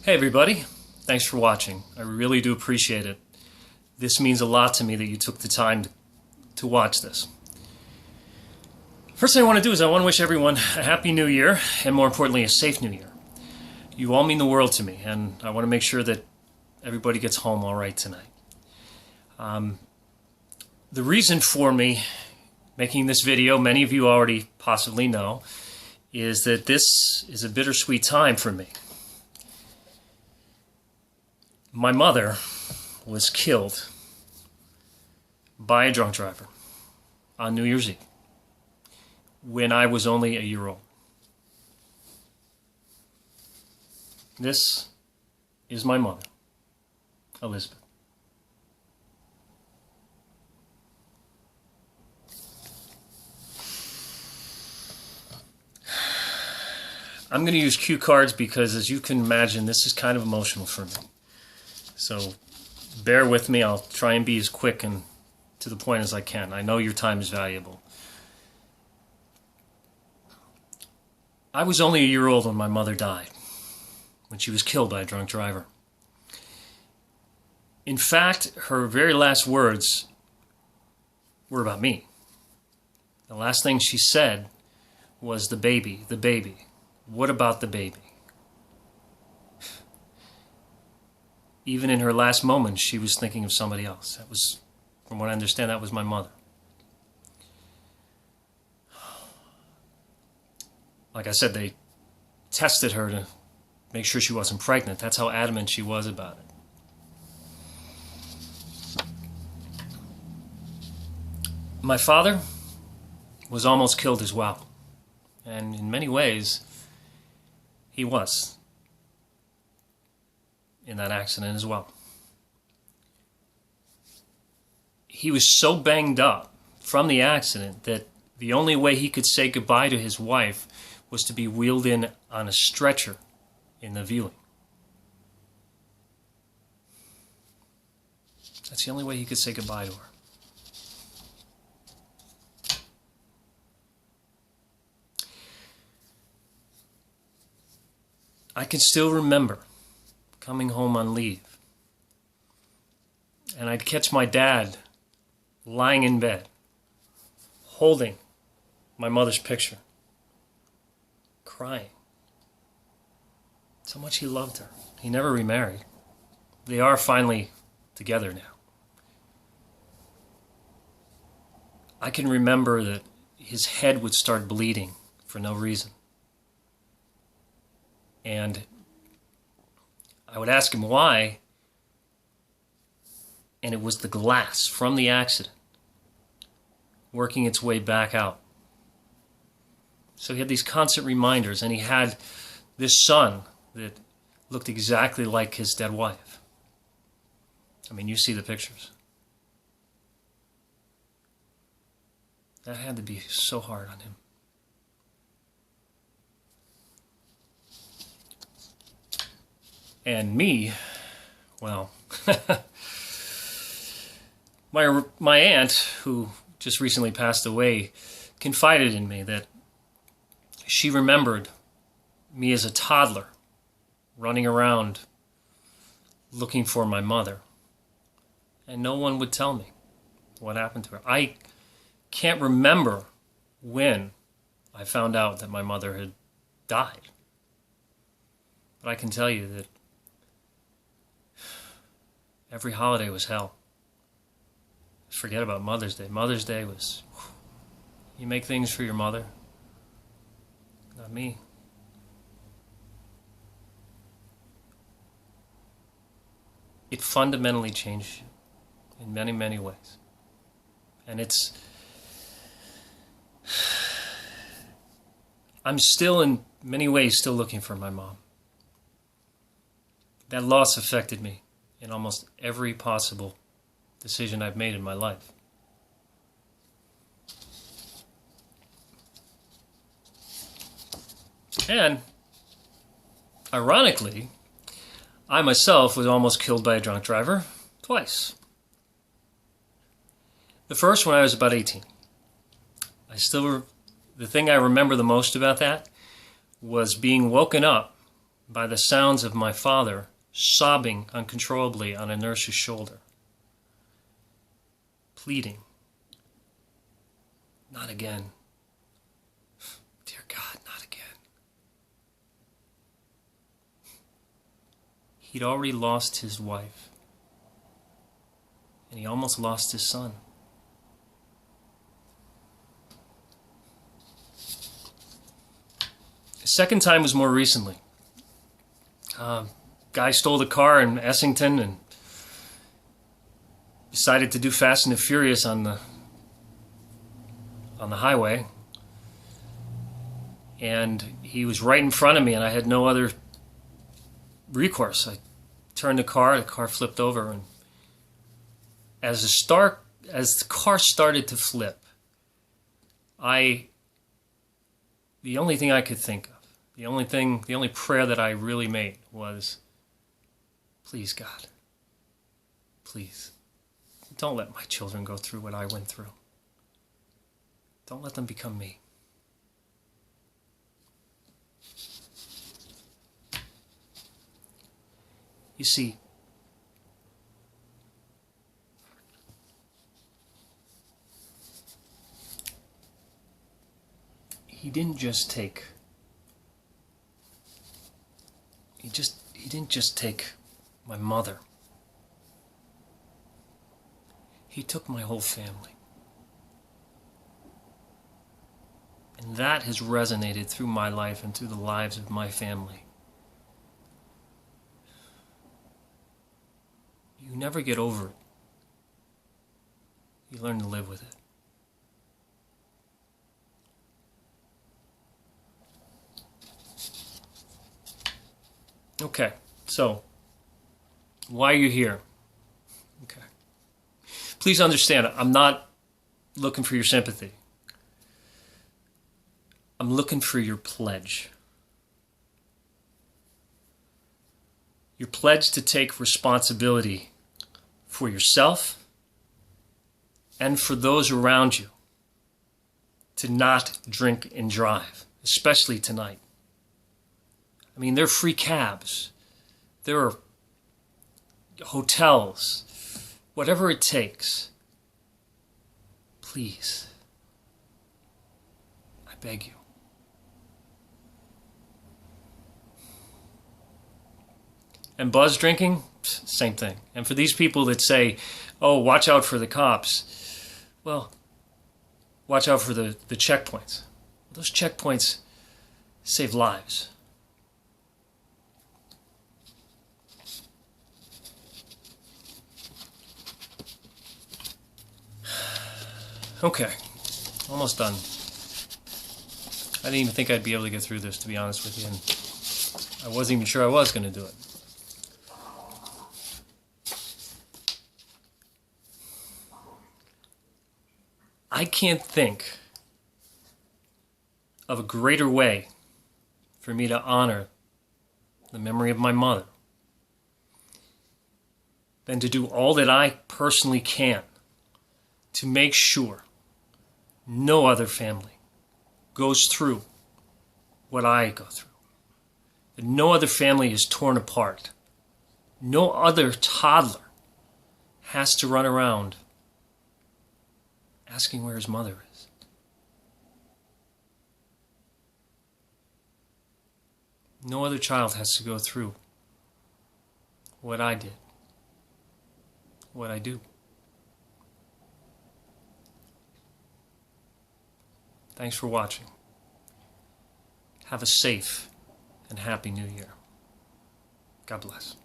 Hey everybody, thanks for watching. I really do appreciate it. This means a lot to me that you took the time to watch this. First thing I want to do is I want to wish everyone a happy new year, and more importantly a safe new year. You all mean the world to me, and I want to make sure that everybody gets home all right tonight. The reason for me making this video, many of you already possibly know, is that this is a bittersweet time for me. My mother was killed by a drunk driver on New Year's Eve when I was only a year old. This is my mother, Elizabeth. I'm going to use cue cards because, as you can imagine, this is kind of emotional for me. So bear with me. I'll try and be as quick and to the point as I can. I know your time is valuable. I was only a year old when my mother died, when she was killed by a drunk driver. In fact, her very last words were about me. The last thing she said was the baby, the baby. What about the baby? Even in her last moments, she was thinking of somebody else. That was, from what I understand, that was my mother. Like I said, they tested her to make sure she wasn't pregnant. That's how adamant she was about it. My father was almost killed as well. And in many ways, he was in that accident as well. He was so banged up from the accident that the only way he could say goodbye to his wife was to be wheeled in on a stretcher in the viewing. That's the only way he could say goodbye to her. I can still remember coming home on leave, and I'd catch my dad lying in bed, holding my mother's picture, crying. So much he loved her. He never remarried. They are finally together now. I can remember that his head would start bleeding for no reason. And I would ask him why, and it was the glass from the accident working its way back out. So he had these constant reminders, and he had this son that looked exactly like his dead wife. I mean, you see the pictures. That had to be so hard on him. And me, well, my aunt, who just recently passed away, confided in me that she remembered me as a toddler running around looking for my mother. And no one would tell me what happened to her. I can't remember when I found out that my mother had died. But I can tell you that every holiday was hell. Forget about Mother's Day. Mother's Day was, you make things for your mother. Not me. It fundamentally changed you in many, many ways. And I'm still in many ways still looking for my mom. That loss affected me in almost every possible decision I've made in my life. And, ironically, I myself was almost killed by a drunk driver twice. The first when I was about 18. The thing I remember the most about that was being woken up by the sounds of my father sobbing uncontrollably on a nurse's shoulder, pleading, "Not again. Dear God, not again." He'd already lost his wife, and he almost lost his son. The second time was more recently. Guy stole the car in Essington and decided to do Fast and the Furious on the highway. And he was right in front of me, and I had no other recourse. I turned the car flipped over, and as the car started to flip, the only thing I could think of, the only prayer that I really made was, "Please, God, please, don't let my children go through what I went through. Don't let them become me." You see, he didn't just take my mother. He took my whole family. And that has resonated through my life and through the lives of my family. You never get over it. You learn to live with it. Okay, so why are you here? Okay. Please understand, I'm not looking for your sympathy. I'm looking for your pledge. Your pledge to take responsibility for yourself and for those around you, to not drink and drive, especially tonight. I mean, there are free cabs, there are hotels, whatever it takes. Please, I beg you. And buzz drinking, same thing. And for these people that say, "Oh, watch out for the cops," well, watch out for the checkpoints. Those checkpoints save lives. Okay, almost done. I didn't even think I'd be able to get through this, to be honest with you, and I wasn't even sure I was going to do it. I can't think of a greater way for me to honor the memory of my mother than to do all that I personally can to make sure no other family goes through what I go through. That no other family is torn apart. No other toddler has to run around asking where his mother is. No other child has to go through what I did, what I do. Thanks for watching. Have a safe and happy New Year. God bless.